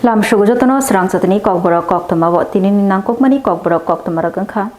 Lam Shugujatono Swrangchati Kokborok Koktwma Tinin Nangkokmani Kokborok Koktwma Ragangkha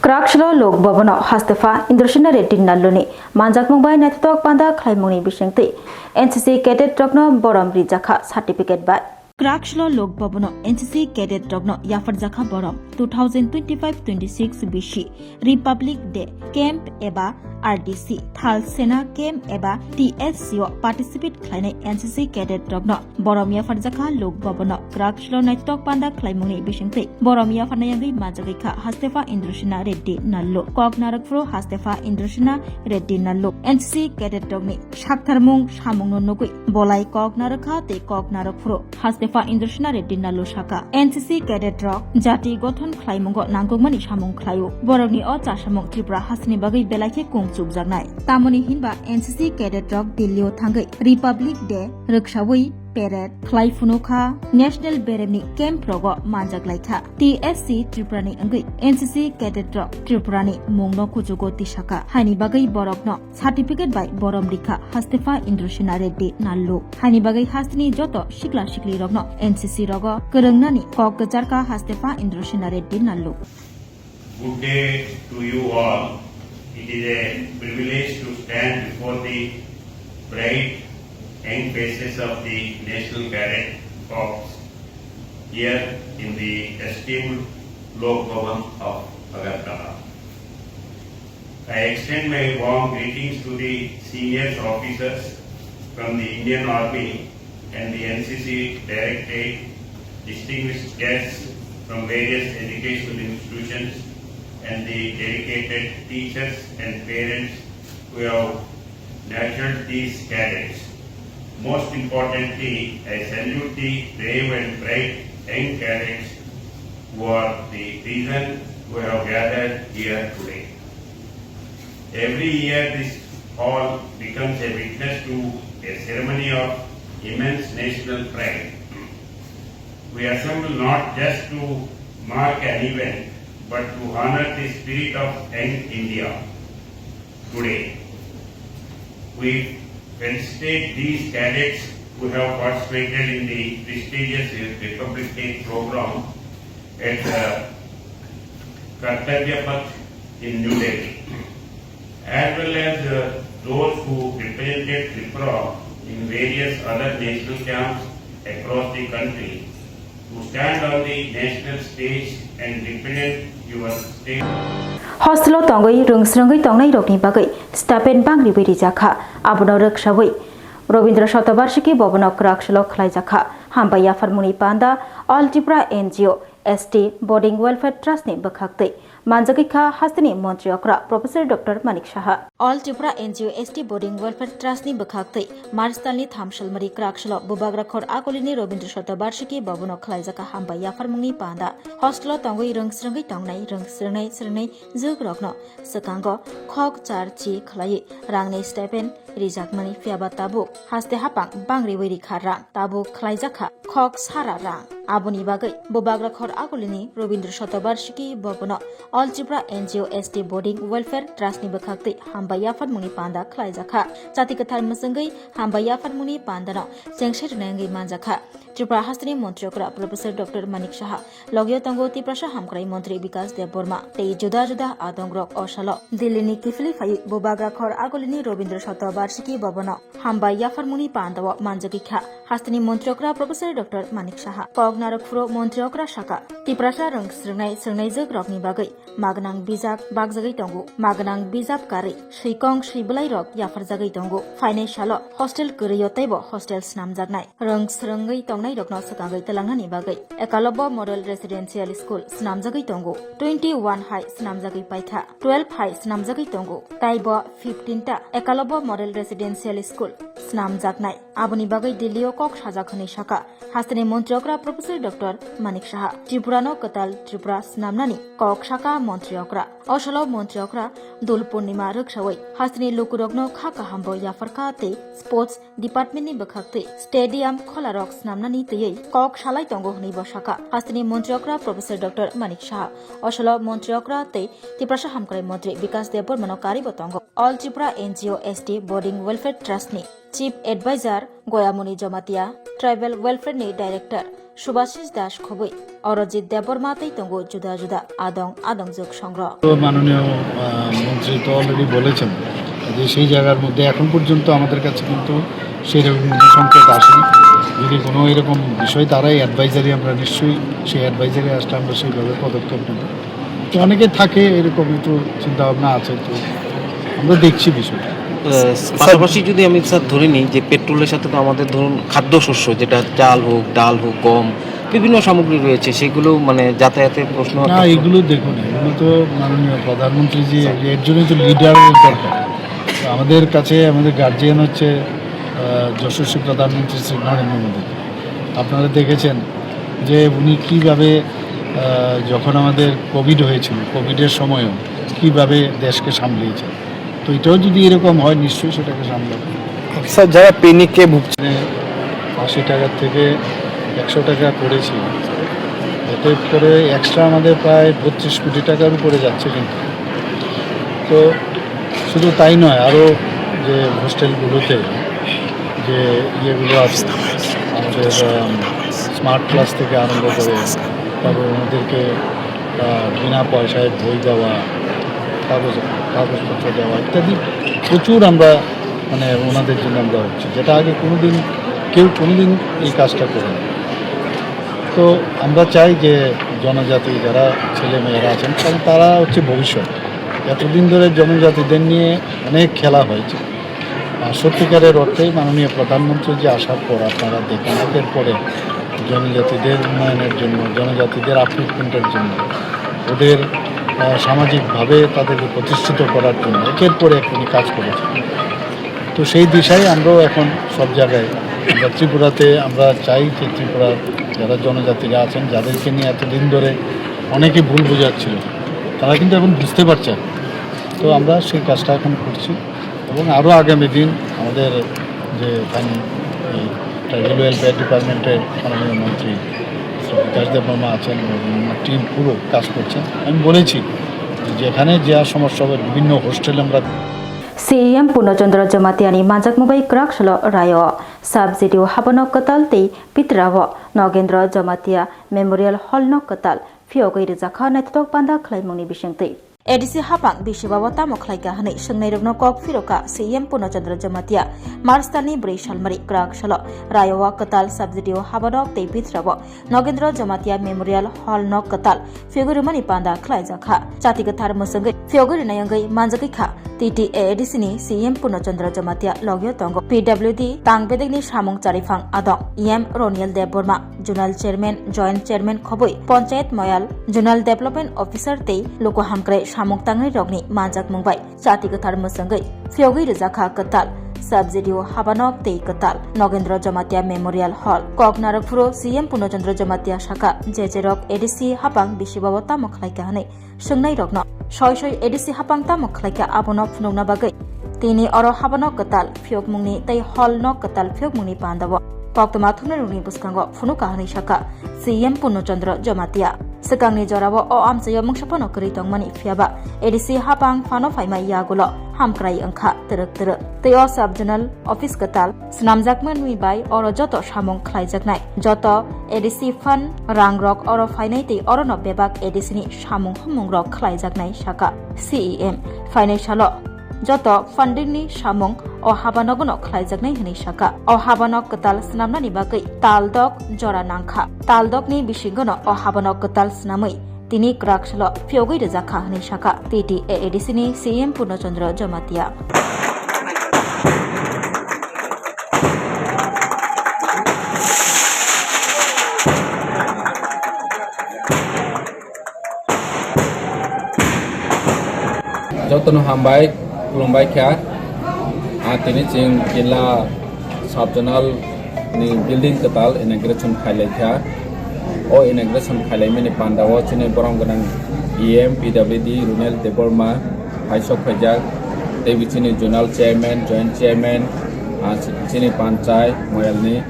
Krakshlo Lok Bhavano Hastefa Indroshina Reddy Nalloni Manjak Mumbai Nettok Panda Khlaimoni Bishengti NCC cadet Rogno Borom Rijaka certificate by Krakshlo Lok Bhavano NCC cadet Rogno Yafar Jakha Borom 2025-26 BC Republic Day Camp Eba RDC Thal Sena Camp Eba TSCO participate Kleine NCC cadet Rogno Borom Yafar Jakha Lok Bhavano Krakshlo Nettok Panda Khlaimoni Bishengti Borom Yafar Nayangi Majagika Hastefa Indroshina Reddy Nallo Kok Narakfro Hastefa Indroshina Reddy Nallo NCC cadet Rogni Shaktharmung Shamung Nogui Bolai Kok Narakha Te Kok Narakfro Hastefa Indroshina Reddy Nallo Shaka NCC cadet Rog Jati Gothon Klaimungo Nangkokmani Shamung Klayo Borogni O Chashamung Tripura Hasni Bagai Belake Kungchuk Jagnai Tamoni Hinba NCC cadet Rog Dilio Thangai Republic Day Rukshawi Parade Klaifunokha National Beremni Camp Rogo Manjak Laika TSC Tripurani Angai NCC cadet Rog Tripurani Mungno Kujugo Tishaka Hani Bagai Borokno certificate by Borom Dikha Hastefa Indroshina Reddy Nallo Hani Bagai Hastini Joto Shikla Shikli Rogno NCC Rogo Kerengnani Kok Gajarka Hastefa Indroshina Reddy Nallo. Good day to you all. It is a privilege to stand before the bright young faces of the National Cadet Corps here in the esteemed Lok Bhavan of Agartala. I extend my warm greetings to the senior officers from the Indian Army and the NCC Directorate, distinguished guests from various educational institutions, and the dedicated teachers and parents who have nurtured these cadets. Most importantly, I salute the brave and bright young cadets who are the reason we have gathered here today. Every year this hall becomes a witness to a ceremony of immense national pride. We assemble not just to mark an event, but to honor the spirit of young India. Today, we felicitate these cadets who have participated in the prestigious Republic Day program at Koktwma Path in New Delhi, as well as those who represented Tripura in various other national camps across the country to stand on the national stage and represent your state. Hostelo Tongoi Rungsrangai Tongai Rokni Bagai Stapen Bangri Jaka Abono Rukshawi Robindra Shotabarshiki Bobonok Rakshalo Klajaka Hambaya Farmuni Panda All Tripura NGO ST Boarding Welfare Trust Ni Bakhakte Manjagika Hastini Montreokra Professor Dr. Manik Shaha All Tripura NGO ST Boarding Welfare Trust Ni Bakhakte Marstani Thamshal Mari Krakshalo Bubagra Khor Akolini Robindra Shotabarshiki Bobonok Klajaka Hambaya Farmuni Panda Hostelo Tongoi Rungsrangai Tongnai Rungsrangai Zugrokno Sekango Kok Char Chi Khlai Rangnei Stepen Rijakmani Fiaba Tabu Haste Hapang Bangri Wiri Kharang Tabu Khlaijaka Kok Sara Rang Abuni Bagai Bubagra Khor Akolini Robindra Shotabarshiki Bobono All Tripura NGO ST Boarding Welfare Trust Ni Bakhakte Hambaya Farmuni Panda Khlaijaka Chati Kathar Masangai Hambaya Farmuni Pandano Chengsher Nangai Manjaka Tripura Hastini Montreokra Professor Dr. Manik Shaha Logyo Tango Tiprasha Hamkrai Montri Vikas Dev Burma Tei Juda Juda Adongrok Oshalo Dilini Kifli Fai Bubagra Khor Akolini Robindra Shotabarshiki Bobono Hambaya Farmuni Pandawa Manjagikha Hastini Montreokra Professor Dr. Manik Shaha Kog Narakfro Montreokra Shaka Tiprasha Rung Srnai Zugrokni Bagai Magnang Bizak Bagzagai Tongo Magnang Bizap Kari Shrikong Shribalai Rok Yafar Zagai Tongo Financial Hostel Kuriyotaibo Hostel Snam Jagnai Rung Srngai Tongnai Rokno Sakagai Telangani Bagai Ekalobo Model Residential School Snam Jagai Tongo 21 High Snam Jagai Paitha 12 High Snam Jagai Tongo Taibo 15 Ta Ekalobo Model Residential School Snam Jagnai Abuni Bagai Dilio Kok Shajakhani Shaka Hastini Montreokra Professor Dr. Manik Shaha Tripurano Katal Tripura Snamnani Kok Shaka Montreokra Oshalo Montreokra Dul Purnima Rukshawai Hastini Lukurogno Khaka Hambo Yafarka Te Sports Department Ni Bakhakte Stadium Kholarok Snamnani Te Kok Shalai Tongo Hni Boshaka Hastini Montreokra Professor Dr. Manik Shaha Oshalo Montreokra Te Tiprasha Hamkrai Montri Vikas Dev Burmano Kari Botongo All Tripura NGO ST Boarding Welfare Trust Ni chief adviser Gayamani Jamatia tribal ওয়েলফেয়ারनि director Subhashis Das खबै अरजित देबबर्मातेই তঙ্গ जुदा जुदा আদং যোগ সংগ্রহ। মাননীয় মন্ত্রী তো অলরেডি বলেছেন যে সেই জায়গার মধ্যে এখন পর্যন্ত আমাদের কাছে কিন্তু সেই রকম সংকেত আসেনি। যদি কোনো এরকম বিষয় তারাই অ্যাডভাইজারি আমরা নিশ্চয়ই সেই অ্যাডভাইজারি আসলে আমরা সেইভাবে পদক্ষেপ নেব। তো অনেকে থাকে এরকম একটু চিন্তাভাবনা আছে, তো আমরা দেখছি বিষয়টা। পাশাপাশি যদি আমি স্যার ধরে নিই যে পেট্রোলের সাথে তো আমাদের ধরুন খাদ্যশস্য যেটা চাল হোক, ডাল হোক, গম বিভিন্ন সামগ্রী রয়েছে, সেগুলো মানে যাতায়াতের প্রশ্ন না, এগুলো দেখুন, এগুলো তো মাননীয় প্রধানমন্ত্রী যে এর জন্যই তো লিডারের দরকার। আমাদের কাছে আমাদের গার্জিয়ান হচ্ছে যশস্বী প্রধানমন্ত্রী শ্রী নরেন্দ্র মোদী। আপনারা দেখেছেন যে উনি কীভাবে যখন আমাদের কোভিড হয়েছিল, কোভিডের সময়ও কীভাবে দেশকে সামলিয়েছেন। তো এটাও যদি এরকম হয় নিশ্চয়ই সেটাকে সামলাবে। স্যার যারা পেনিকে ভুগছে 80 টাকার থেকে 100 টাকা করেছি, এতে করে এক্সট্রা আমাদের প্রায় 32 কোটি টাকার উপরে যাচ্ছে। কিন্তু তো শুধু তাই নয়, আরও যে হোস্টেলগুলোতে যে ইয়েগুলো আছে আমাদের স্মার্ট ক্লাস থেকে আরম্ভ করে তারপর ওনাদেরকে বিনা পয়সায় বই দেওয়া, কাগজপত্র দেওয়া ইত্যাদি প্রচুর আমরা মানে ওনাদের জন্য আমরা হচ্ছে, যেটা আগে কেউ কোনোদিন এই কাজটা করে না। তো আমরা চাই যে জনজাতি যারা ছেলে মেয়েরা আছেন, কারণ তারা হচ্ছে ভবিষ্যৎ। এতদিন ধরে জনজাতিদের নিয়ে অনেক খেলা হয়েছে, আর সত্যিকারের অর্থেই মাননীয় প্রধানমন্ত্রী যে আসার পর আপনারা দেখেন একের পরে জনজাতিদের উন্নয়নের জন্য, জনজাতিদের আপলিফমেন্টের জন্য, ওদের সামাজিকভাবে তাদেরকে প্রতিষ্ঠিত করার জন্য একের পরে এক উনি কাজ করেছেন। তো সেই দিশায় আমরাও এখন সব জায়গায় আমরা ত্রিপুরাতে আমরা চাই যে ত্রিপুরার যারা জনজাতিরা আছেন, যাদেরকে নিয়ে এতদিন ধরে অনেকে ভুল বোঝাচ্ছিল, তারা কিন্তু এখন বুঝতে পারছেন। তো আমরা সেই কাজটা এখন করছি এবং আরও আগামী দিন আমাদের যে এখানে এই ট্রাইবেল ওয়েলফেয়ার ডিপার্টমেন্টের মাননীয় মন্ত্রী বিকাশ দেববর্মা আছেন, টিম পুরো কাজ করছেন। আমি বলেছি যেখানে যা সমস্যা হবে বিভিন্ন হোস্টেলে আমরা CEM Purnochandra Jamatiani Manjak Mubai Krakshalo Rayo Subsidio Habano Katal Tei Pitravo Nogendra Jamatia Memorial Hall No Katal Fiogai Zakha Netok Panda Klaimoni Bishengti Edisi Hapang Bishibawata Moklaika Hani Shangnairovno Kok Firoka CEM Purnochandra Jamatia Marstani Brishalmari Krakshalo Rayo Katal Subsidio Habano Tei Pitravo Nogendra Jamatia Memorial Hall No Katal Fiogai Panda Klai Zakha Chatigathar Musangai Fiogai Nayangai Manjakika TTA edisini CEM Purnochandra Jamatia Logyo Tongo PWD Tangbedegni Samung Charifang Adong EM Roniel Deborma Junal Chairman Joint Chairman Khoboi Panchayat Moyal Junal Development Officer Tei Loko Hamkre Samung Tangri Rogni Manjak Mumbai Chatigathar Musangai Fiogai Rezakha Katal Subsidio Habanok Tei Katal Nogendra Jamatia Memorial Hall Koknarakfuro CEM Purnochandra Jamatia Shaka Jejerok edisi Hapang Bishibawata Mokhlaika Hane Sungnai Rogno Shoy edisi Hapang Ta Mokhlaika Abono Phunungna Bagai Tini Oro Habanok Katal Fiok Mungni Tei Hall No Katal Fiok Mungni Pandawo Koktwma Thunaruni Buskango Phunuka Hani Shaka CEM Purnochandra Jamatia Sekangni Jorawo O Amsayo Mungshapono Kri Tongmani Fiaba edisi Hapang Phano Phaima Yagulo Hamkrai Angkha Terek Teo Subjournal Office Katal Snamjakman Bai Oro Joto Samung Khlaijaknai Joto edisi Fan Rangrok Oro Phainai Tei Oro No Bebak edisini Samung Humungrok Khlaijaknai Shaka CEM Financial Joto Funding ni Samung O Habanogono Khlaijaknai Hani Shaka O Habanok Katal Snamnani Bagai Taldok Jora Nangkha Taldok ni Bishingono O Habanok Katal Snamai Tini Krakshalo Fiogai Rezakha Hani Shaka TTA edisini CEM Purnochandra Jamatia Jotono Hambai Kulumbai Kya Atini Ching Gila Subjournal ni Building Katal Integration Khailai Kya O Integration Khailai Mini Pandawo Chini Borong Ganang EM PWD Runel Deborma Haisok Khajak Dewi Chini Journal Chairman Joint Chairman Chini Panchay Moyalni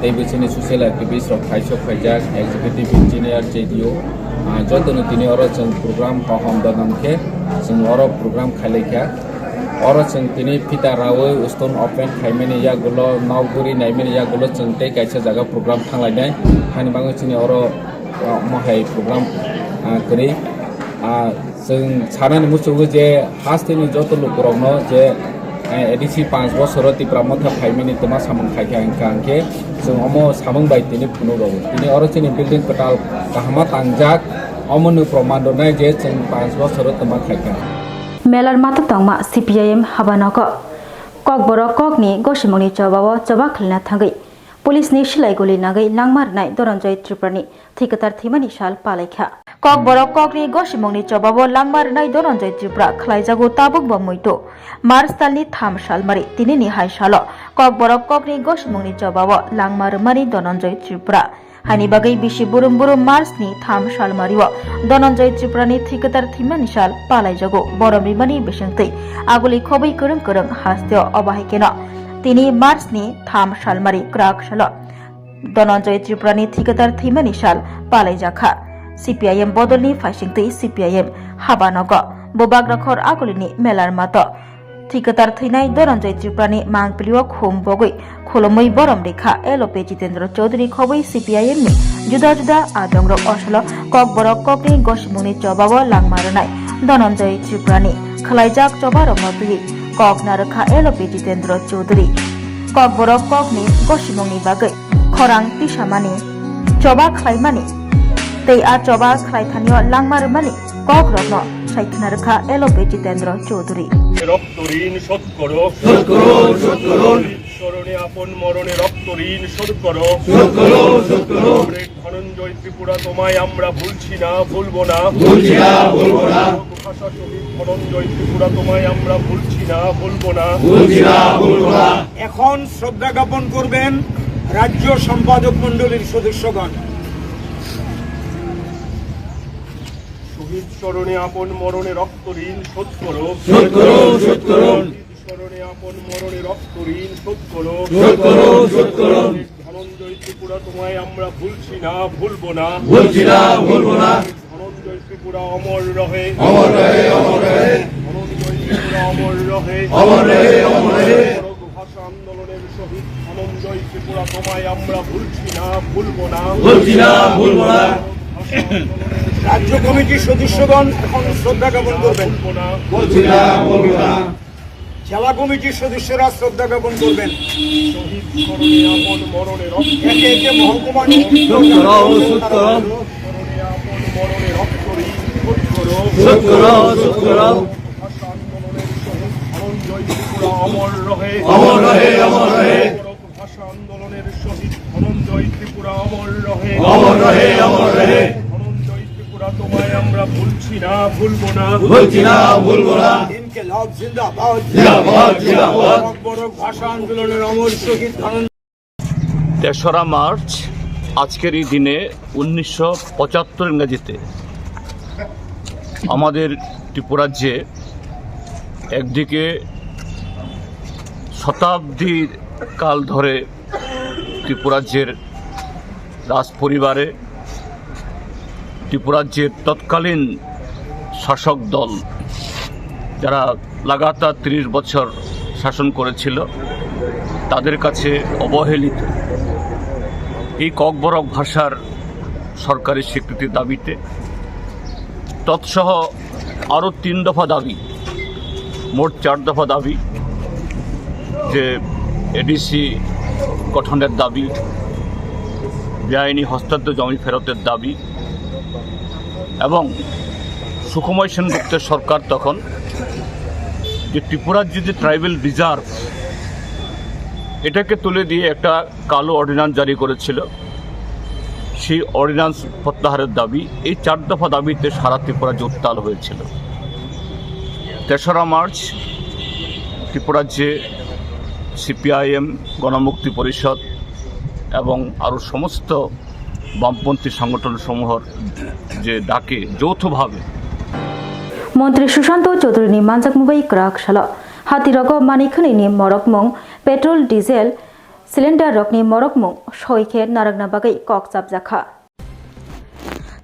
Dewi Chini Social Activist of Haisok Khajak Executive Engineer JDO Jotono Tini Oro Chang Program Hom Danamke Chang Oro Program Khailai Kya oro cheng tini pita rawi stone open khaimani yagulo nauguri naimani yagulo cheng tei kaisa jaga program thanglai hani bango chini oro mohai program kri cheng sanani musugo je hastini joto lokorokno je ADC 5 বছর ত্রিপুরা মধ্যে ফাইমিনি তোমা সামং খাইকে আঙ্কে जों Amo सामं bye तिनि पुनोबावो तिनि अरचिनि building कटाल काहमा तांजाक अमनु प्रमाण दनाय जे जों 5 বছর तमा खाइका मेलार माता तंगमा CPIM हाबानक ककबरक ककनि गसिमंनि चबाव चबा खलना थांगै पुलिसनि सिलाइगुलि नागै लांमारनाय धनन्जय त्रिपुरानि ठिकादार थैमानि साल पालायखा ककबरक ककनि गसिमंनि चबाव लांमारनाय धनन्जय त्रिपुरा खलायजागो ताबुक बमैतो मार्च तालनि 3 साल मारि तिनिनि हाय साल ककबरक ककनि गसिमंनि चबाव लांमारमानि धनन्जय त्रिपुरा हानि बागै बिसि बुरुम बुरुम मार्चनि 3 साल मारिव धनन्जय त्रिपुरानि ठिकादार थैमानि साल पालायजागो बरमरिमानि बेसेंतै आगुलि खबै करं करं हास्त्य अबाहायकेन तिनी मार्चनि 3 साल मारि क्राक साल धनन्जय त्रिपुरानि ठिकादार थैमानि साल पालायजाखा CPIM बदलनि फाइसिंतै CPIM हाबानग बोबाग्राखर आगुलिनि मेलार मात ठिकादार थैनाय धनन्जय त्रिपुरानि मांगपिलिव खुम बगै खुलमै बरम रेखा एलपे जितेन्द्र चौधरी खबै CPIM नि जुदा जुदा आदंग्र असल ककबरक ककनि गसिमंनि चबाव लांमारनाय धनन्जय त्रिपुरानि खलायजाक चबारक मतुयै कक नारखा एलपे जितेन्द्र चौधरी ककबरक ककनि गसिमंनि बागै खरां तिसामानि चबा खलायमानि तै आ चबा खलायथानिय लांमारमानि कक रत्न साइथनारखा एलपे जितेन्द्र चौधरी রক্ত ঋণ শোধ করো স্মরণে আপন মরণে রক্ত ঋণ শোধ করো ধনঞ্জয় ত্রিপুরা তোমায় আমরা ভুলছি না ভুলবো না ভাষা শহীদ ধনঞ্জয় ত্রিপুরা তোমায় আমরা ভুলছি না ভুলবো না এখন শ্রদ্ধা জ্ঞাপন করবেন রাজ্য সম্পাদক মণ্ডলীর সদস্যগণ। স্মরণে আপন মরণে রক্ত ঋণ শোধ করো স্মরণে আপন মরণে রক্ত ঋণ শোধ করো ধনঞ্জয় ত্রিপুরা তোমায় আমরা ভুলছি না ভুলবো না ধনঞ্জয় ত্রিপুরা অমর রহে ধনঞ্জয় ত্রিপুরা অমর রহে ভাষা আন্দোলনের শহীদ ধনঞ্জয় ত্রিপুরা তোমায় আমরা ভুলছি না ভুলবো না রাজ্য কমিটির সদস্যগণ এখন শ্রদ্ধা জ্ঞাপন করবেন। জেলা কমিটির সদস্যরা শ্রদ্ধা জ্ঞাপন করবেন। একে একে মহকুমা অমর রহে ভাষা আন্দোলনের শহীদ ধনঞ্জয় ত্রিপুরা অমর রহে ধনঞ্জয় ত্রিপুরা তোমায় আমরা ভুলছি না ভুলবো না ইনকিলাব জিন্দাবাদ ককবরক ভাষা আন্দোলনের অমর শহীদ ধনঞ্জয়। 3রা মার্চ আজকের এই দিনে 1975 ইংরেজিতে আমাদের ত্রিপুরাজ্যে একদিকে শতাব্দীর কাল ধরে ত্রিপুরাজ্যের রাজ পরিবারে ত্রিপুরাজ্যের তৎকালীন শাসক দল যারা লাগাতার 30 বছর শাসন করেছিল তাদের কাছে অবহেলিত এই ককবরক ভাষার সরকারি স্বীকৃতির দাবিতে তৎসহ আরও 3 দফা দাবি, মোট 4 দফা দাবি, যে এডিসি গঠনের দাবি, বেআইনি হস্তান্তর জমি ফেরতের দাবি এবং সুকুমার সেনগুপ্তের সরকার তখন যে ত্রিপুরার যে ট্রাইবাল রিজার্ভ এটাকে তুলে দিয়ে একটা কালো অর্ডিন্যান্স জারি করেছিল, সেই অর্ডিন্যান্স প্রত্যাহারের দাবি, এই 4 দফা দাবিতে সারা ত্রিপুরাজ্যে উত্তাল হয়েছিল। 3রা মার্চ ত্রিপুরাজ্যে CPIM, গণমুক্তি পরিষদ এবং আরও সমস্ত বামপন্থী সংগঠনসমূহর যে ডাকে যৌথভাবে মন্ত্রী সুশান্ত চৌধুরীনি মানজাকমুবাই ক্রাক সাল হাতিরগ মানিখনিনি মরকমং পেট্রোল ডিজেল সিলিন্ডার রকনি মরকমং সইখে নারগনা বাগै कक चाबजाखा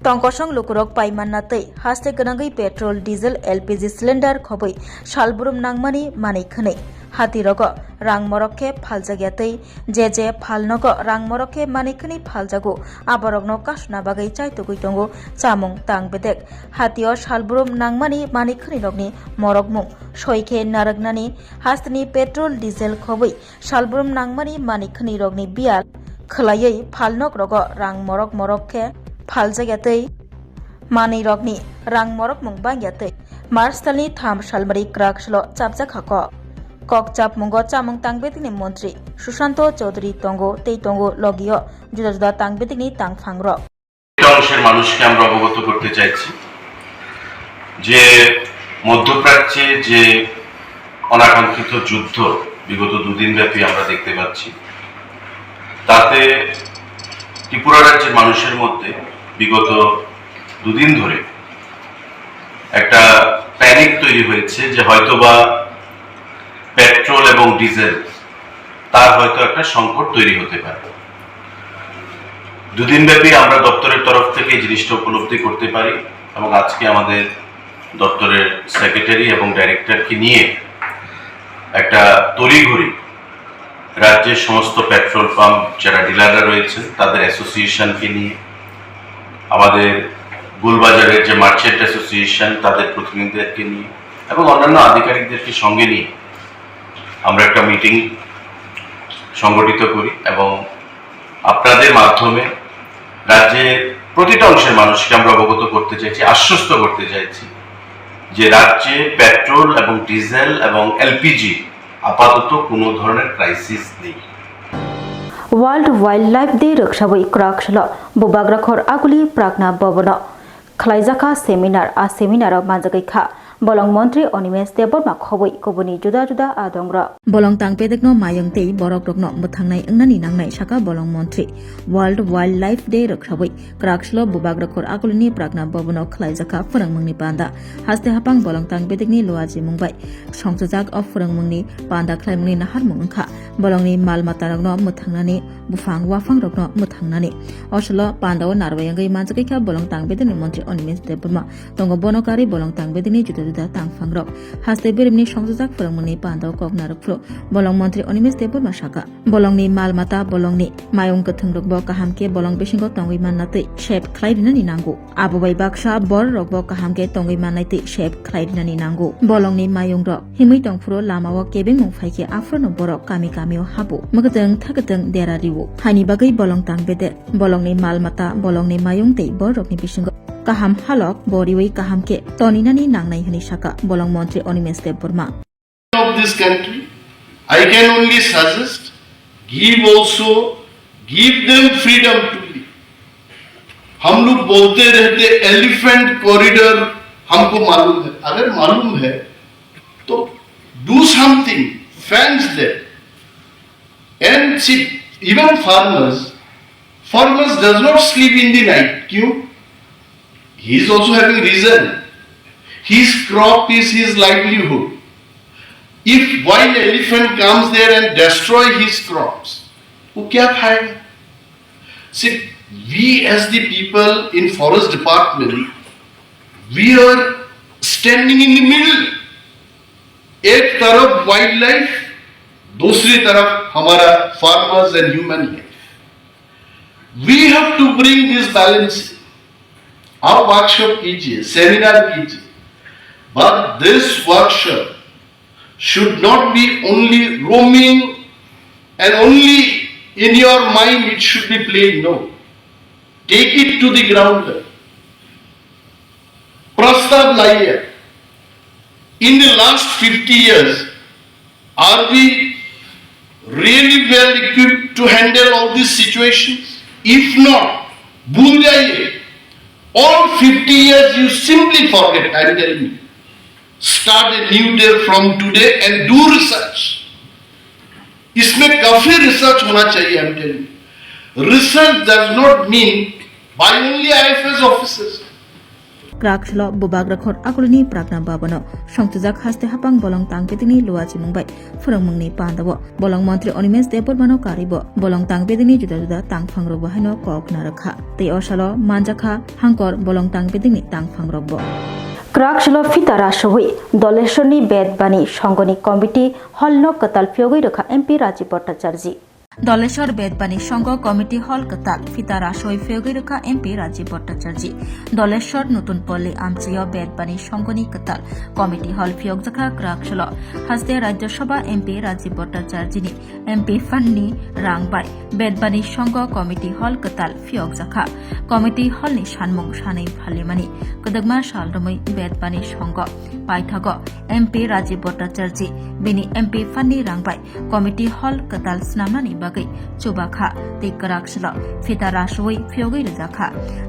tongkosong lukurok paimana tei haste ganangai petrol diesel LPG cylinder khobai salburum nangmani mani khane hati rogo rang morokhe phaljagya tei je phalnogo rang morokhe mani khani phaljago aborokno kasna bagai chaitugui tongo chamung tang bedek hatio salburum nangmani mani khani rokni morokmung soikhe naragnani hastni petrol diesel khobai salburum nangmani mani khani rokni bial khlaiयै phalnok rogo rang morokhe phaljagya mani rokni rang morok mung bangyatei March talni tham salmari krakslo chapjakhako kokchap mungo chamung tangbetini mantri Susanto Chaudhary tongo tei tongo logio juda juda tangbetini tangphangro অংশের মানুষকে আমরা অবগত করতে চাইছি যে মধ্যপ্রাচ্যে যে অনাকাঙ্ক্ষিত যুদ্ধ বিগত দুদিন ব্যাপী আমরা দেখতে পাচ্ছি তাতে ত্রিপুরা রাজ্যের মানুষের মধ্যে বিগত দুদিন ধরে একটা প্যানিক তৈরি হয়েছে যে হয়তোবা পেট্রোল এবং ডিজেল তার হয়তো একটা সংকট তৈরি হতে পারে। দুদিন ব্যাপী আমরা দপ্তরের তরফ থেকে এই জিনিসটা উপলব্ধি করতে পারি এবং আজকে আমাদের দপ্তরের সেক্রেটারি এবং ডাইরেক্টরকে নিয়ে একটা তড়িঘড়ি রাজ্যের সমস্ত পেট্রোল পাম্প যারা ডিলাররা রয়েছেন তাদের অ্যাসোসিয়েশনকে নিয়ে আমাদের গুলবাজারের যে মার্চেন্ট অ্যাসোসিয়েশন তাদের প্রতিনিধিদেরকে নিয়ে এবং অন্যান্য আধিকারিকদেরকে সঙ্গে নিয়ে আমরা একটা মিটিং সংগঠিত করি এবং আপনাদের মাধ্যমে রাজ্যের প্রতিটা অংশের মানুষকে আমরা অবগত করতে চাইছি, আশ্বস্ত করতে চাইছি যে রাজ্যে পেট্রোল এবং ডিজেল এবং এলপিজি আপাতত কোনো ধরনের ক্রাইসিস নেই। World Wildlife Day roksabai krakslo bubagrakhor aguli pragna bobono khlaijaka seminar a seminaro manjagai kha bolong mantri Onimes Deborma khoboi koboni juda juda adongra bolong tangpedekno mayang tei borok rokno muthangnai engnani nangnai saka bolong mantri World Wildlife Day roksabai krakslo bubagrakhor agulini pragna bobono khlaijaka phorangmungni panda haste hapang bolong tangpedekni loaji mungbai songsajak of phorangmungni panda khlaimungni nahar mungkha bolongni malmata rokno muthangnani bufang wafang rokno muthangnani oslo pandao narwayangai manjagai kha bolong tangpedekni mantri Onimes Deborma tongo bonokari bolong tangpedekni juda juda tangphangrok haste berimni songsajak phorangmungni pandao koknarokfro bolong mantri Onimes Deborma saka bolongni malmata bolongni mayung kathungrok bo kahamke bolong besingo tongoi mannatei shape khlaidinani nango abobai baksa bor rokbo kahamke tongoi mannatei shape khlaidinani nango bolongni mayung rok himui tongfuro lamao kebeng mung phaike afrono borok kami kamio habo magateng thakateng derariwo hani bagai bolong tangbede bolongni malmata bolongni mayung tei bor rokni bisingo kaham halok boriwei kahamke toninani nangnai hani saka bolong mantri Onimes Deborma of this country I can only suggest give them freedom to live। हम लोग बोलते रहते elephant corridor हमको मालूम है, अगर मालूम है तो do something, fence them and see even farmers does not sleep in the night। क्यों? He is also having reason, his crop is his livelihood। if wild elephant comes there and destroy his crops, वो क्या खाएगा? See, we as the people in forest department, we are standing in the middle। एक तरफ wild life, दूसरी तरफ हमारा farmers and human life. We have to bring this balance। आप workshop कीजिए, सेमिनार कीजिए, but this workshop should not be only roaming and only in your mind it should be played। No, take it to the ground level। प्रस्ताव लाइए। In the last 50 years, are we really well equipped to handle all these situations? If not, भूल जाइए। All 50 years you simply forget, I am telling you। Start a new day from today and do research। इसमें काफी research होना चाहिए, I am telling you। Research does not mean by only IFS officers। क्राकसल बुबाग्रखर आकुलनि प्रागना बाबनो संतुजाक हास्ते हापां बलं तांगबेदिनि लुवाची मुंबाय फोरोंमुंनि पांदाबो बलं मंत्री अनिमेश देबबर्मानो कारिबो बलं तांगबेदिनि जुदा जुदा तांगफांरो बाहायनो कक नारखा ते असालो मानजाखा हांकर बलं तांगबेदिनि तांगफांरोबो क्राकसल फितारा सहुई दलेश्वरनि बेदबानी संगनी कमिटी हल्नो कताल फियोगै रखा एमपी राजीव भट्टाचार्य दलेश्वर बेदबानी संघ कमिटी हल कताल फितारा सही फियोगै रखा एमपी राजीव भट्टाचार्य दलेश्वर नतुन पल्ली आमचिय बेदबानी संघनी कताल कमिटी हल फियोग जखा क्राकसल हास्ते राज्यसभा एमपी राजीव भट्टाचार्यनि एमपी फंडनि रांबाय बेदबानी संघ कमिटी हल कताल फियोग जखा कमिटी हलनि सानमुं सानै फालिमानि कदगमा सालदमै बेदबानी संघ पाइथाग एमपी राजीव भट्टाचार्य बिनि एमपी फंडनि रांबाय कमिटी हल कताल स्नामनानि बागै चुबाखा ते क्राकसल फिता रासुवै फियोगै रजाखा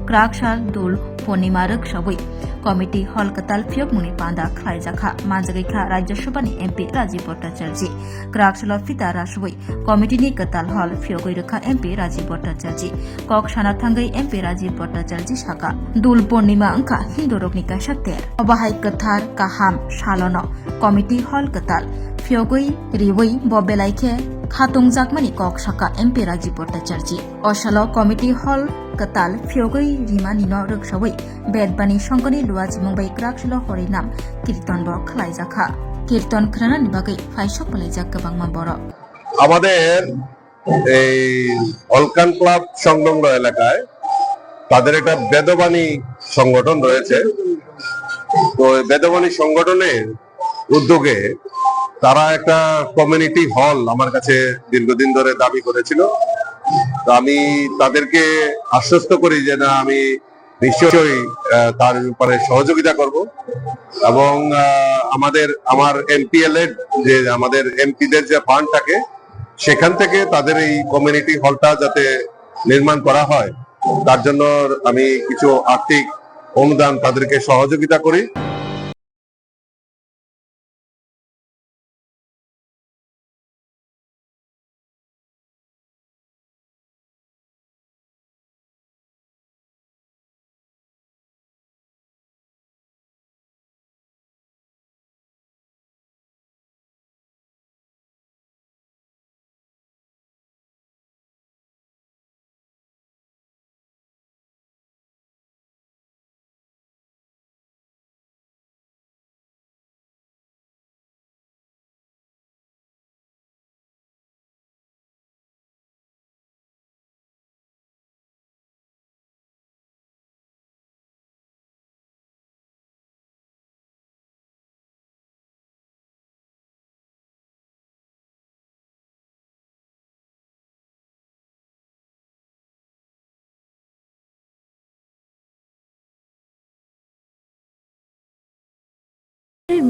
क्राकसल दुल पूर्णिमा रक्षावै कमिटी हल कताल फियोग मुनि पांदा खलाइजाखा मानजगैखा राज्यसभानि एमपी राजीव भट्टाचार्य क्राकसल फिता रासुवै कमिटिनि कताल हल फियोगै रखा एमपी राजीव भट्टाचार्य कक साना थांगै एमपी राजीव भट्टाचार्य साका दुल पूर्णिमा अंका हिंदू रोगनि काशातेर अबाहाय कथार काहाम सालनो कमिटी हल कताल फियोगै रिवै बबेलाइखे खातुं जाकमानि कक साका एमपी राजीव भट्टाचार्य असालो कमिटी हल कताल फियोगै रिमानिनो रक्षावै बेदबानी संगनि लुवाची मुंबाई क्राकसल हरि नाम कीर्तन ब खलाइजाखा कीर्तन खरानानि बागै फाइसक बलाइजाक गोबांमा बर আমাদের এই অলকান ক্লাব সংলগ্ন এলাকায় তাদের একটা বেদবাণী সংগঠন রয়েছে। তো বেদবাণী সংগঠনের উদ্যোগে তারা একটা কমিউনিটি হল আমার কাছে দীর্ঘদিন ধরে দাবি করেছিল। তো আমি তাদেরকে আশ্বস্ত করি যে না, আমি নিশ্চয়ই তার ব্যাপারে সহযোগিতা করব এবং আমার এমপিএল এর যে আমাদের এমপিদের যে ফান্ড থাকে সেখান থেকে তাদের এই কমিউনিটি হলটা যাতে নির্মাণ করা হয় তার জন্য আমি কিছু আর্থিক অনুদান তাদেরকে সহযোগিতা করি।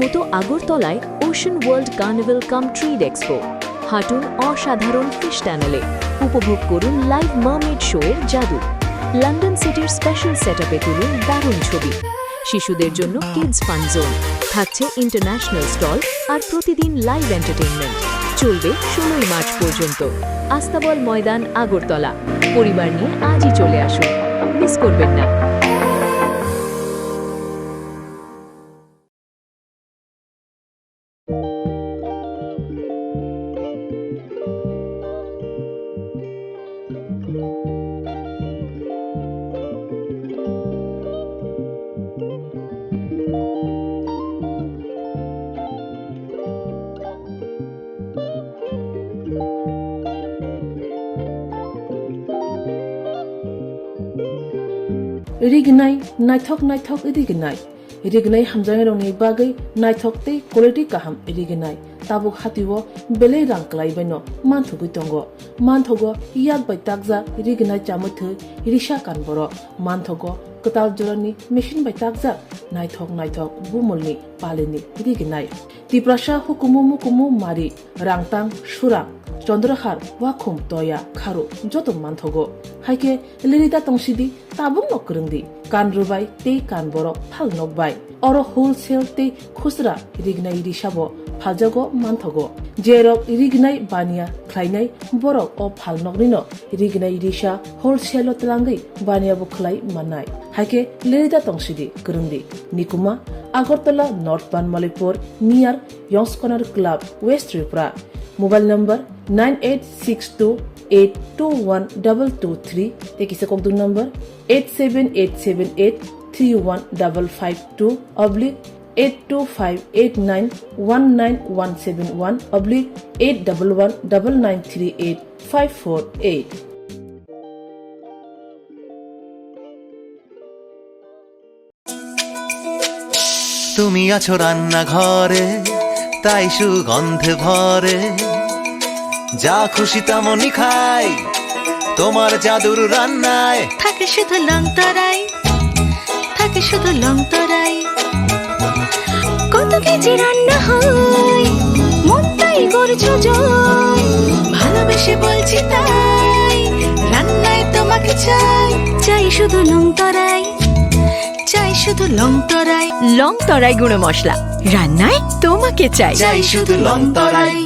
মতো আগরতলায় ওশান ওয়ার্ল্ড কার্নিভাল কাম ট্রিড এক্সপো হাঁটুন অসাধারণ ফিশ টানেলে উপভোগ করুন লাইভ মারমেড শো এর জাদু লন্ডন সিটির স্পেশাল সেটআপে তুলুন দারুণ ছবি শিশুদের জন্য কিডস ফান জোন থাকছে ইন্টারন্যাশনাল স্টল আর প্রতিদিন লাইভ এন্টারটেইনমেন্ট চলবে 16 মার্চ পর্যন্ত আস্তাবল ময়দান আগরতলা পরিবার নিয়ে আজই চলে আসুন মিস করবেন না। रिगनाय नायथक नायथक रिगनाय हामजानाय रंनि बागै नायथकते क्वालिटी गाहाम रिगनाय ताबुक हातिव बेले रां क्लाइबायनो मानथुगै दंगो मानथगो याक बाय ताकजा रिगनाय चामथो रिसा कानबर मानथगो कताल जरानि मेशिन बाय ताकजा नायथक बुमलनि पालेनि रिगनाय तिप्रासा हुकुमु मुकुमु मारि रांतां सुरां চন্দ্রহার ওয়াখুম তয়া খারু যত মানথগো হাইকে লিরিদা তংসিদি তাবুং নকরংদি কান রুবাই তে কান বরক ফাল নকবাই অর হোলসেল তে খুচরা রিগনাই রিসাবো ফালজাগো मानथगो जेरक रिगनाय बानिया ख्लायनाय बरक अ फालनगनिनो रिगनाय रिसा होलसेल तलांगै बानियाबो खलाय माननाय हाइके लेरिदा तंसिदि गरुंदि निकुमा Agartala North Banamalipur near Young's Corner Club West Tripura mobile number 9862821223 तेकिसे कोकदुं नंबर 87878315552 825891171/811993854 তুমি আছো রান্না ঘরে তাই সুগন্ধে ভরে যা খুশি তেমনই খাই তোমার জাদুর রান্নায় থাকে শুধু লং তরাই থাকে শুধু লং তরাই কত কেজি রান্না হয় মন তাই করছো জয় ভালোবেসে বলছি তাই রান্নায় তোমাকে চাই চাই শুধু লং তরাই চাই শুধু লং তরাই গুঁড়ো মশলা রান্নায় তোমাকে চাই চাই শুধু লং তরাই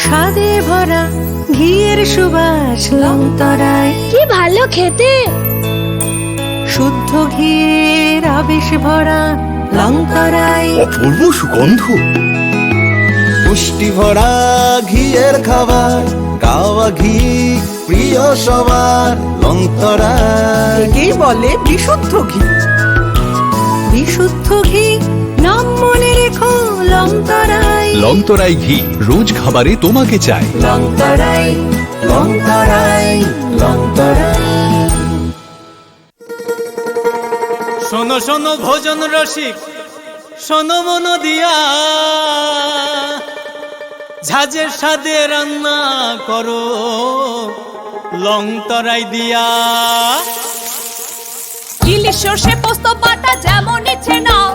স্বাদে ভরা ঘিয়ের সুবাস লং তরাই কি ভালো খেতে শুদ্ধ ঘিয়ের আবেশ ভরা লং তরাই অপূর্ব সুগন্ধ পুষ্টি ভরা ঘিয়ের খাবার গাওয়া ঘি প্রিয় সবার লং তরাই কে বলে বিশুদ্ধ ঘি বিশুদ্ধ ঘি নাম মনে রেখো লং তরাই লং তরাই ঘি রোজ খাবারে তোমাকে চাই লং তরাই লং তরাই লং তরাই শোনো শোনো ভোজন রসিক শোনো মন দিয়া ঝাঁঝের স্বাদে রান্না করো লং তরাই দিয়া ইলিশ সর্ষে পোস্ত বাটা যেমন ইচ্ছে নাও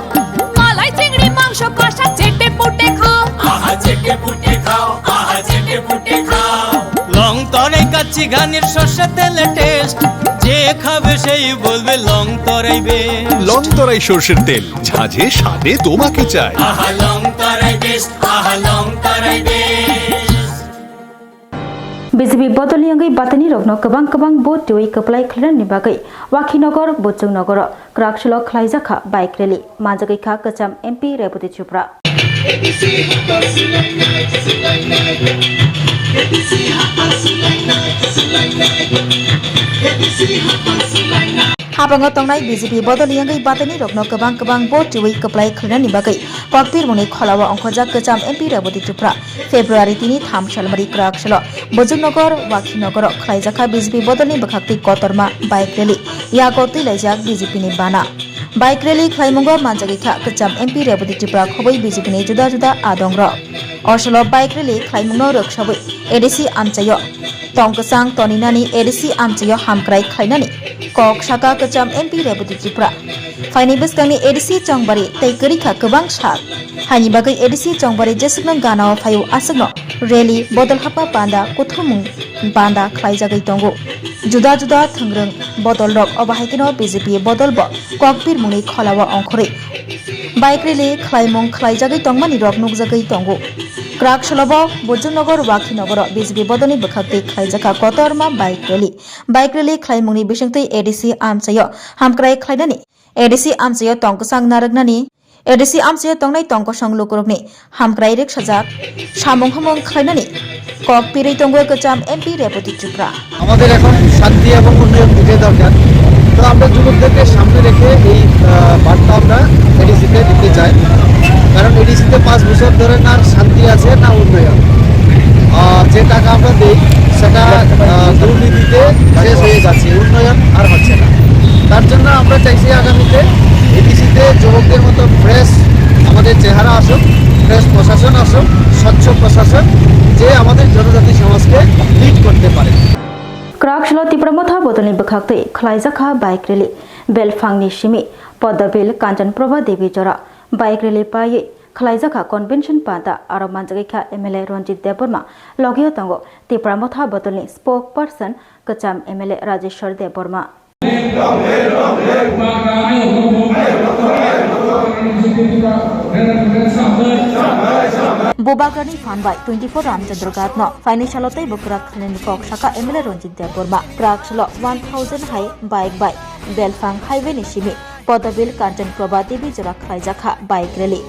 মালাই চিংড়ি মাংস কষা চেটে পুটে খাও আহা চেটে পুটে খাও আহা চেটে পুটে খাও লং তরাই কাচ্চি ঘানির সর্ষে তেলে টেস্ট যে খাবে সেই বলবে লং তরাই বেশ লং তরাই সর্ষের তেল ঝাঁঝে স্বাদে তোমাকে চাই আহা লং তরাই বেশ আহা লং তরাই বেশ BJP Bodoliangai Batani Rogno Kabang Boat Dui Kaplai Klan Nibagai Wakinogor Botsungogor Krakshlo Klaizaka Bike Rally Majagai Ka Kacham MP Reputi Chupra Habango tongnai BJP Bodoliangai Batani Rogno Kabang Boat Dui Kaplai Klan Nibagai Kokbir Muni Kholawa Ongkhojak Kacham MP Reputi Chupra February 3 Tham Shalmari Krakshlo Bojongnogor Wakinogor Khlaijaka BJP Bodolni Bakhakti Koktwma Bike Rally Yakoti Laijak BJP ni Bana Bike Rally Khlaimungo Manjagikha Kacham MP Reputi Chupra Khoboi BJP ni Juda Juda Adongro Oslo Bike Rally Khlaimungno Roksabai ADC Amchayo Tongkasang Toninani ADC Amchayo Hamkrai Khlainani Kok Shaka Kacham MP Reputi Chupra Faini Beskangni ADC Chongbari Teikarikha Kabang Shak Haini Bagai ADC Chongbari Jesuknang Ganao Phayu Asagno Rally Bodol Hapa Banda Kuthumung Banda Khlaijagai Tongo Juda Juda Thangrang Bodol Rok Obahikino BJP Bodol Bo Kokbir Muni Kholawa Ongkhore Bike Rally Khlaimung Khlaijagai Tongmani Rok Nukjagai Tongo Krakshlobo Bojongnogor Wakinogor BJP Bodolni Bakhakti Khlaijaka Koktwma Bike Rally Khlaimungni Bisingtui ADC Amchayo Hamkrai Khlainani ADC Amchayo Tongkasang Naragnani ADC Amchayo Tongnai Tongkosang Lukurokni Hamkrai Riksajak Samung Hamung Khlainani Kokpiri Tongo Kacham MP Reputi Chupra আমাদের এখন শান্তি এবং উন্নয়ন দিতে দরকার তো আমরা যুবকদেরকে সামনে রেখে এই বার্তা আমরা এডিসিতে দিতে চাই কারণ এডিসিতে 5 বছর ধরে না শান্তি আছে না উন্নয়ন যে টাকা আমরা দেই সেটা দুর্নীতিতে শেষ হয়ে যাচ্ছে উন্নয়ন আর হচ্ছে না তার জন্য আমরা চাইছি আগামীতে এডিসিতে যুবকদের মতো ফ্রেশ আমাদের চেহারা আসুক ফ্রেশ প্রশাসন আসুক স্বচ্ছ প্রশাসন যে আমাদের জনজাতি সমাজকে লিড করতে পারে Krakshlo Tipramotha Bodolni Bakhakti Khlaijaka Bike Rally Belfangni Shimi Podabil Kanchanprabha Devi Jora Bike Rally Pai khalaijaka convention panda aro manjagika MLA Ronjit Deborma logio tango Tipramotha Bodolni spokesperson kacham MLA Rajeshwar Deborma Bobagani Fanbai 24 Ramchandra Gatno financial tay bukrak khalen kok shaka MLA Ronjit Deborma krakshlo 1000 high bike by Belfang highway nishimi Podabil Kanjan Prabha Devi Jora Khaijaka bike rally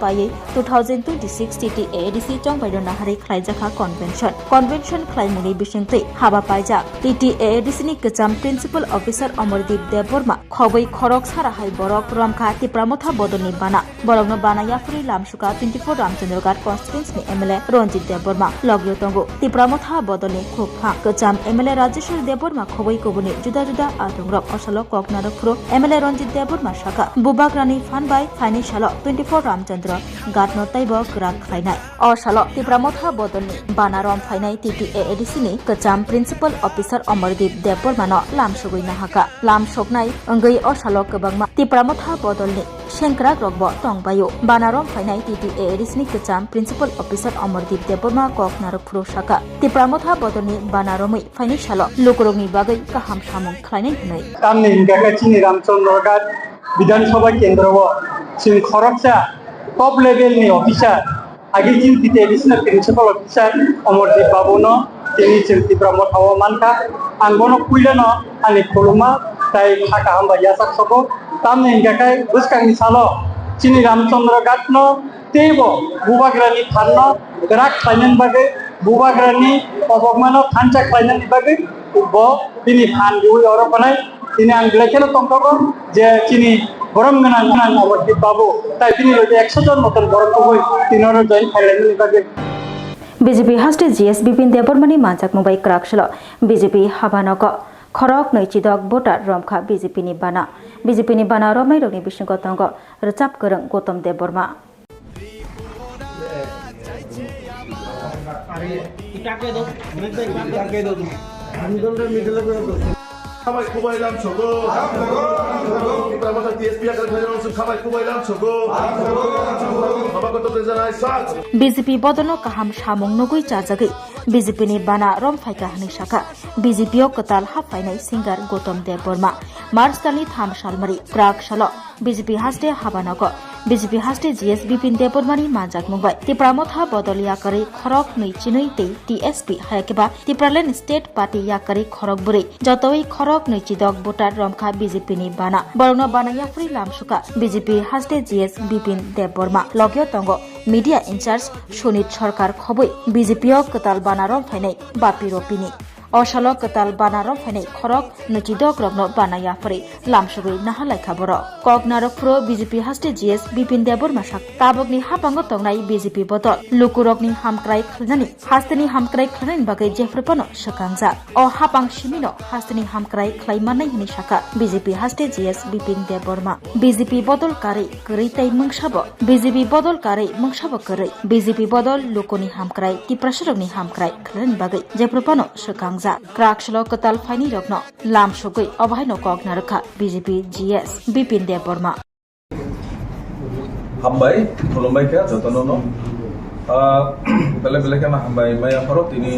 paye 2026 TT ADC Chong Baidon Nahari Khaijaka convention Klaimuni Bishingti Haba Paija TT ADC ni Kacham principal officer Amardeep Deborma Khoboi Khorok Sara Hai Borok Ramkha Tipramotha Bodoni Bana Borogno Bana Yafuri Lamshuka 24 Ramchandra Gat constituency ni MLA Ronjit Deborma Logio Tongo Tipramotha Bodoni Khokha Kacham MLA Rajeshwar Deborma Khoboi Kobuni Juda Juda Atungrok Osalo Koknarok Pro MLA Ronjit Deborma Shaka Bubagrani Fanbai financial 24 Ramchandra Gatno Taibo Grak Khainai Osalo Tipramotha Bodoni Banarom Khainai TTA ADC ni Kacham principal officer Amardeep Deborma no Lamshogoi Nahaka Lamshoknai Angai Osalo Kabangma Tipramotha Bodolni Shenkra Grogbo Tongbayo Banarom Khainai TTA ADC ni Kacham principal officer Amardeep Deborma Koknarok Pro Shaka Tipramotha Bodolni Banaromai financial Lukurogni Bagai Kaham Shamung Khainai Hnai Tamni Gakachini Ramchandra Gat বিধানসভা কেন্দ্র Singh খরকসা top লেভেলনি officer আগে চিন দিতে additional principal officer Amardeep বাবুন তিনি চিন তীব্রমথা মানকা আঙ্গন কুইলেন আনি খুলুমা তাই থাকা হামবা ইয়াসাক সব তামনি গাকাই বুসকাংনি সালো চিনি রামচন্দ্র গাতন তেব বুবাগ্রানি ফান্ন গ্রাক ফাইনান বাগে বুবাগ্রানি অবগমান ফানচা ফাইনান বাগে ব তিনি ফান দিউই অরপনাই তিনি আং লেখেন তংকগো যে চিনি গরম গানা অমরদীপ বাবু তাই তিনি লইতে 100 জন মতন গরম কই তিনর জয়েন ফাইনাল বাগে BJP haste GS Bipin Debormani Manjak Mumbai Krakshlo BJP Habanoko Khorok Noichidok Voter Romkha BJP ni Bana Romai Rogni Bishingotongo Recap Kereng Gotom Deborma খাবাই খুবাইলাম ছগো প্রামতা টিএসপি আকার খাইলাম খাবাই খুবাইলাম ছগো সভাগত জানাই সাত BJP Bodono Kaham Shamung Nugui Chajagai BJP ni Bana Rom Faika Hani Shaka BJP o Katal Hafainai Singer Gotom Deborma Marstani Tham Shalmari Prak Shalo BJP haste Habanogo BJP haste GS Bipin Debormani Manjak Mumbai Tipramotha Bodol Yakari Khorok Nui Chinui Te TSP Hayakeba Tipralen State Party Yakari Khorok Buri Jotoi Khorok Nui Chidok Voter Romkha BJP ni Bana Borno Bana Yafri Lamshuka BJP haste GS Bipin Deborma Logyo Tongo Media in charge Shunit Sarkar Khoboi BJP o Katal Banarom Fainai Bapiropini Osalo Katal Banarom Fainai Khorok Nuchidok Rogno Banaya Fari Lamshugui Nahalai Khaboro Koknarok Pro BJP haste GS Bipin Deborma Shak Tabogni Habango Tongnai BJP Botol Lukurokni Hamkrai Khlani Hasteni Hamkrai Khlanin Bagai Jeffrepano Shakangza O Habang Shimino Hasteni Hamkrai Klaimanai Hini Shaka BJP haste GS Bipin Deborma BJP Botol Kari Kuritai Mungshabo BJP Botol Kari Mungshabo Kari BJP Botol Lukoni Hamkrai Tiprasharogni Hamkrai Khlanin Bagai Jeffrepano Shakangza Krakshlo Katal Faini Rogno Lamshogoi Obhaino Koknarka BJP GS Bipin Deborma Hambai Kolombai Kya Jotono Bele Kama Hambai Maya Faro Tini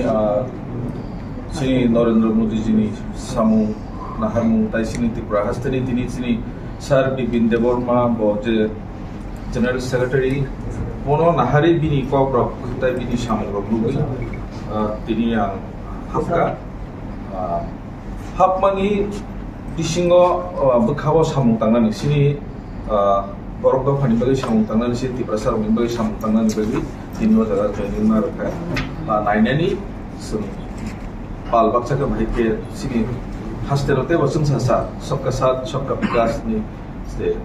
Sini Narendra Modi Jini Samu Naharmu Tai Sini Tipra Hasteni Tini Sini Sar Bipin Deborma Boje General Secretary Bono Nahari Bini Kokborok Tai Bini Samu Rogui Tini yang Hapka Hapmani Bishingo Bukhawa Samu Tangan Sini Borok Pani Bagi Samu Tangan Sini Prasar Bagi Samu Tangan Bagi Tini Wajaga Training Maraka Nainani Suni Pal Baksa Bahike Sini Hasterote Wasung Sasa Sokka Sat Sokka Pikas Ni Ste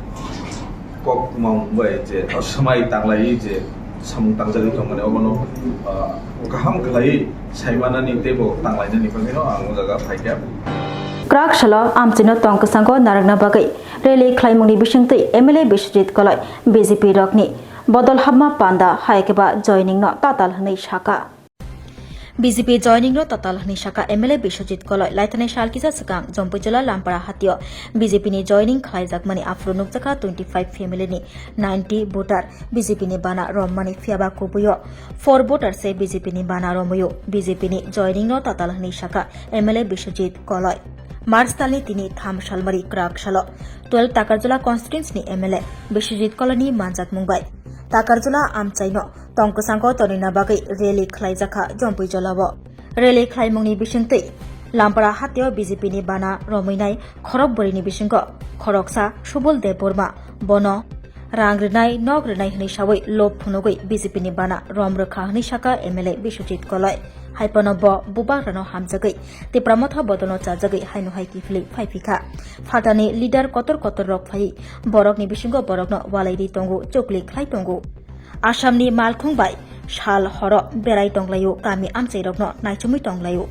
Koktwma Je Samai Tanglai Je Samu Tangjali Tongane Obono Kaham Kalai Saimana ni tebo tanglai ni pagino ang jaga phaikya Krakshalo Amchino Tongkasango Naragna Bagai Rele Klaimuni Bishingti MLA Bishjit Koloi BJP Rokni Bodol Habma Panda Haikeba joining no Tatal Hani Shaka BJP joining র ততালহানি শাখা MLA Biswajit Kalai লাইথানাই সালকিসা সিগাং জম্পই জেলা লামপাড়া হাতিয় BJP ni joining খালাইজাকমানি আফ্রো নুকজাকা 25 family ni 90 voter BJP ni বানা রমমানি ফিয়াবা কুবুয় 4 ভোটার সে বিজেপি ni বানা রময়ো বিজেপি ni জয়নিং র ততালহানি শাখা এমএলএ বিশ্বজিৎ কলয় মার্চ তালনি তিনি থাম সালমারি ক্রাক সাল 12 Takarjala constituency ni MLA Biswajit কলয়নি মানজাক মুংবাই তাকারজলা আমচাইনো তংকসাংক তনিনা বাগৈ রেলি খালাইজাখা জম্পই জলাব রেলি খালাইমংনি বিসংতৈ লামপাড়া হাতিয় বিজেপি ni বানা রমৈনাই খরক বরিনি বিসংক খরকসা সুবল দেব বর্মা বন রাংগ্রনাই নগ্রনাই হনি সাবৈ লোভ ফুনগৈ বিজেপি ni বানা রমরখা হনি শাখা এমএলএ বিশ্বজিৎ কলয় হাইপনব বুবাগ্রানো হামজাগৈ তেপ্রামথ বদন চাজাগৈ হাইনো হাইকি ফিলি ফাইফিখা ফাটানি লিডার কতর কতর রক ফাই বরকনি বিসংক বরকনো ওয়ালাইরি তঙ্গু চকলি খাই তঙ্গু आसामनि मालखुंबाय साल हर बेराय तंग्लायो गामि आमचाइरकनो नायचुमै तंग्लायो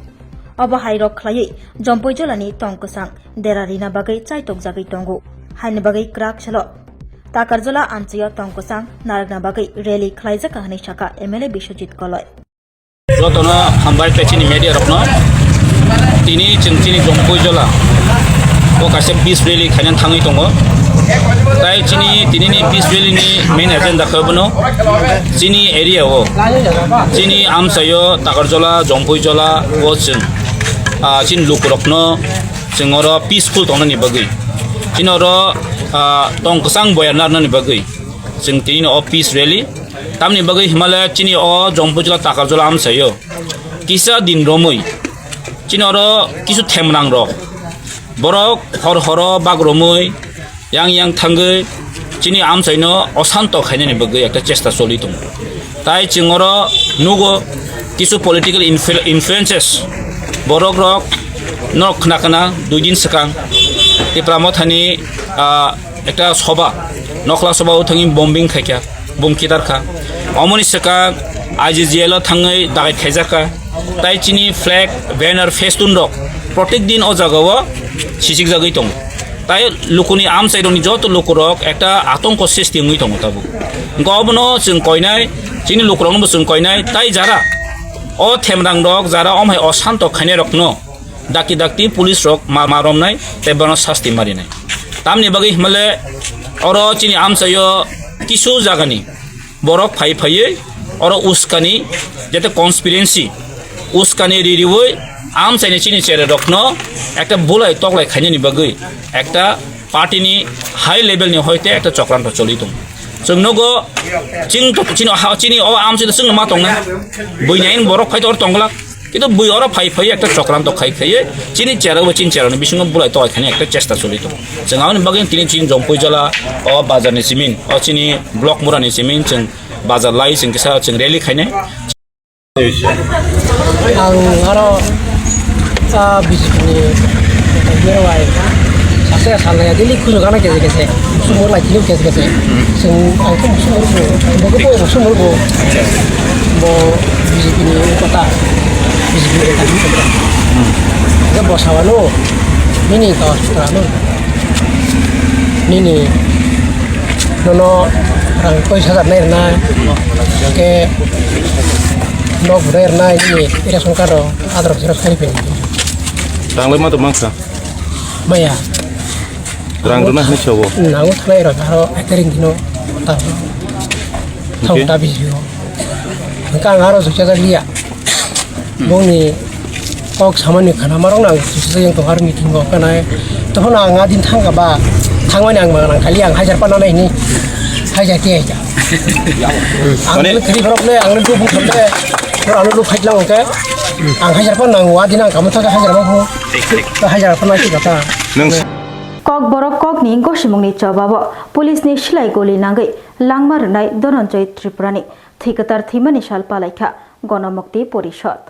अबहाय रक खलायै जम्पै जलानि तंकसां देरारिना बागै चाइतकजागै तंगु हाइनि बागै क्राक छलो ताकारजला आमचाइयो तंकसां नारगना बागै रेली खलाइजाका हनै शाखा एमएलए बिश्वजित कलय रतन हामबाय पेचिनि मेडिया रकनो तिनि चिंचिनि जम्पै जला ओ कासे 20 रेली खायनान थाङै दङ তাই তিনি পিস রেলিनि मेन एजेंडा खबनो चिनी एरिया हो चिनी आमसायो ताकारजला जम्पैजला ओ चिन लुकरकनो जोंर पिसफुल दंनानि बगै चिनर तंकसां बयानारनि बगै जों तिनि अ पिस रेली तामनि बगै हिमालय चिनी अ जम्पैजला ताकारजला आमसायो किसा दिन रमै चिनर किसु थेमनां र बरक हर हर बागरमै yang tanggै chini amsaino osanto khainani bagै একটা চেষ্টা চলি দङ তাই চিঙरो নুগো কিছু পলিটিক্যাল ইনফ্লুয়েন্সেস বরক রক নক নাকনা 2 দিন সিগাং তেপ্রামথানি একটা সভা নখলা সভাও থাङि বম্বিং খাইকা বমকিদারখা অমনি সিগাং আইজিজিএল থাङै দাগাই খাইজাকা তাই চিনি ফ্ল্যাগ ব্যানার ফেস্টুন রক প্রত্যেক দিন ও জায়গাও সিসিক জায়গায় দङ তাই লোকনি আমচাইরনি যত লোকরক একটা আতঙ্ক সৃষ্টি হই দङ তাবো গবনো जों কইনাই চিনি লোকরকনো जों কইনাই তাই যারা অ থেমরাং রক যারা অমহাই অশান্ত খাইনে রকনো ডাকি ডাকি পুলিশ রক মারমনাই তেবনো শাস্তি মারিনাই তামনি বাগै হিমালে অর চিনি আমচাইयो কিছু জাগানি বরক ফাই ফাইয়ে অর উস্কানি যেতে কনস্পিরেন্সি উস্কানি রিরিওই আমচাইনি চিনি চেরে রকনো একটা বুলাই তকলাই খাইনি বাগै একটা পার্টিনি হাই লেভেলনি হইতে একটা চক্রান্ত চলি দङ जों नगो চিনি ও আমচাইতো जों मा दङ বইনাইন বরক ফাইতো অর দङলা কিন্তু বই অর ফাই ফাই একটা চক্রান্ত খাই খাইয়ে চিনি চেরাও চিনি চেরানি বিসঙ্গ বুলাই তয় খানি একটা চেষ্টা চলি দङ जों আমনি বাগै চিনি জম্পই জলা অ বাজারनि सिमिन अ चिनी ब्लक मुरानि सिमिन जों बाजार लाई जों किसा जों रेली खाइनाय आं बिजेपिनि बेराय सासे साननाया दिल्ली खुजुगाना गेजेर गेजेर सुमर लाखिनो गेजेर गेजेर जों आंथ' सुमरबो सुमरबो बो बिजेपिनि कथा बिजेपिनि कथा जे बसावानो निनि गावस्त्रानो निनि नोनो रां पैसा जानाय ना के न बुरायनाय नि रेशन कार्ड आधार जेरक्स खालिफैनाय रांलाय मा दमांसा माया रांग्रोना हनि छावो नांगौ थानाय र आरो एकारिं दिनो ता थाउटा बिजियो का आरो जखा जालिया बनि कक सामान्य खाना मारं नां जों तो हार मिटिं गो कानाय तहन आंगा दिन थांगाबा थांबाय आं मां खालि आं हाजार पानायनि हाजार के आइजा माने खरि फरकले आंनो दु बुंथले आंनो दु फाइटला ओके आं हाजार पानांगौ आदिना गामो थाखा हाजार मा हो हाजार पानाय कथा Kokborok kokni gosimungni chobabo pulisni silai goli nangai langmarnai Dhananjay Tripurani thikatar thimani sal palaikha গণমুক্তি পরিষদ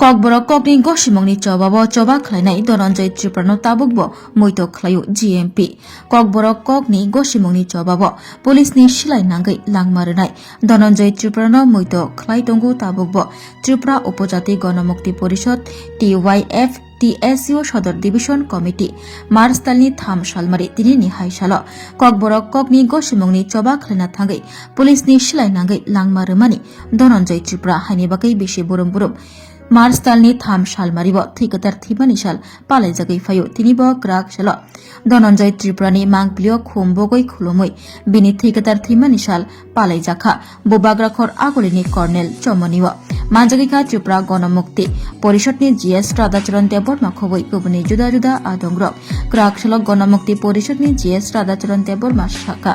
Kokborok kokni gosimungni chobabo choba khlainai Dhananjay Tripurano tabukbo moito khlayu GMP Kokborok kokni gosimungni chobabo pulisni silai nangai langmarnai Dhananjay Tripurano moito khlai tongu tabukbo Tripura উপজাতি গণমুক্তি পরিষদ TYF TSU সদর division committee March তালনি থাম সালমারি তিনি নিহাই সাল Kokborok kokni gosimungni choba khlaina thangai pulisni silai nangai langmarmani Dhananjay Tripura haini bakai beshi burum burum मार्च तालनि 3 साल मारिब ठेकेदार थिमानि साल पालाय जागै फायो तिनिबो ग्राक सल धनन्जय त्रिपुरानि मांगलियो खुमबगै खुलुमै बिनि ठेकेदार थिमानि साल पालाय जाखा बुबाग्राखर आगलिनि कर्नेल चमनिव मानजागैखा त्रिपुरा गणमुक्ति परिषदनि जीएस राधाचरण देबबर्मा खबै गुबुननि जुदा जुदा आदंग्रक ग्राक सल गणमुक्ति परिषदनि जीएस राधाचरण देबबर्मा शाखा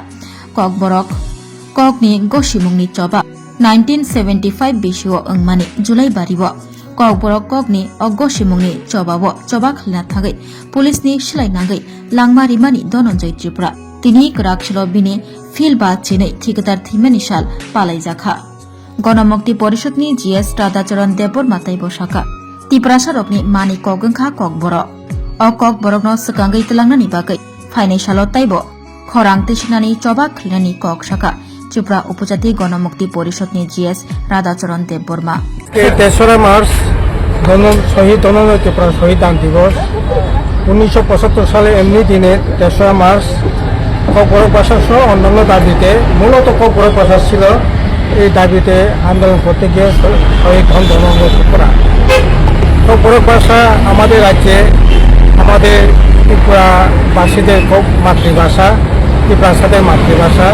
ककबरक ककनि गसिमुंनि चबा 1975 बिसिओ अंगमानि जुलाई बारिब Kokborok kokni oggosimungni chobabo choba khalina thagai pulisni silainangै langmari mani Dhananjay Tripura tini krakshlo bini filba chinai ठेकेदार thimani sal palai jakha Ganamukti परिषदनि जीएस राधाचरण देबबर्मा तैबो शाखा त्रिपुरा सरकनि मानि कगंखा ककबरक अ ककबरकनो सकांगै तलांनानि बागै फाइनाय सालो तैबो खरां तैसिनानि चबा खलिनानि कक शाखा त्रिपुरा उपजाति गणमुक्ति परिषदनि जीएस राधाचरण देबबर्मा 3রা মার্চ শহীদ ধনঞ্জয় ত্রিপুরা শহীদ দান দিবস 1975 সালে এমনি দিনে 3রা মার্চ ককবরক ভাষা সহ অন্যান্য দাবিতে মূলত ককবরক ভাষা ছিল এই দাবিতে আন্দোলন করতে গিয়ে শহীদ হন ধনঞ্জয় ত্রিপুরা ককবরক ভাষা আমাদের রাজ্যে আমাদের ত্রিপুরাবাসীদের মাতৃভাষা ত্রিপুরাসাদের মাতৃভাষা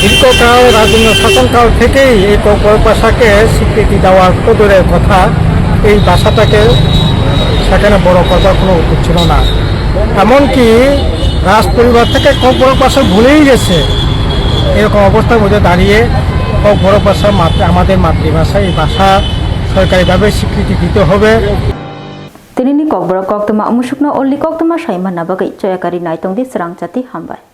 দীর্ঘকাল রাজন্য শাসনকাল থেকেই এই ককবরক ভাষাকে স্বীকৃতি দেওয়ার তো দূরের কথা এই ভাষাটাকে সেখানে বড় করবার কোনো উচিত ছিল না এমনকি রাজ পরিবার থেকে ককবরক ভাষা ভুলেই গেছে এরকম অবস্থার মধ্যে দাঁড়িয়ে ককবরক ভাষা আমাদের মাতৃভাষা এই ভাষা সরকারিভাবে স্বীকৃতি দিতে হবে Tinini Kokborok Koktwma umusukno only Koktwma Shaiman Nabagai Choyakari Naitong di Swrangchati Hambai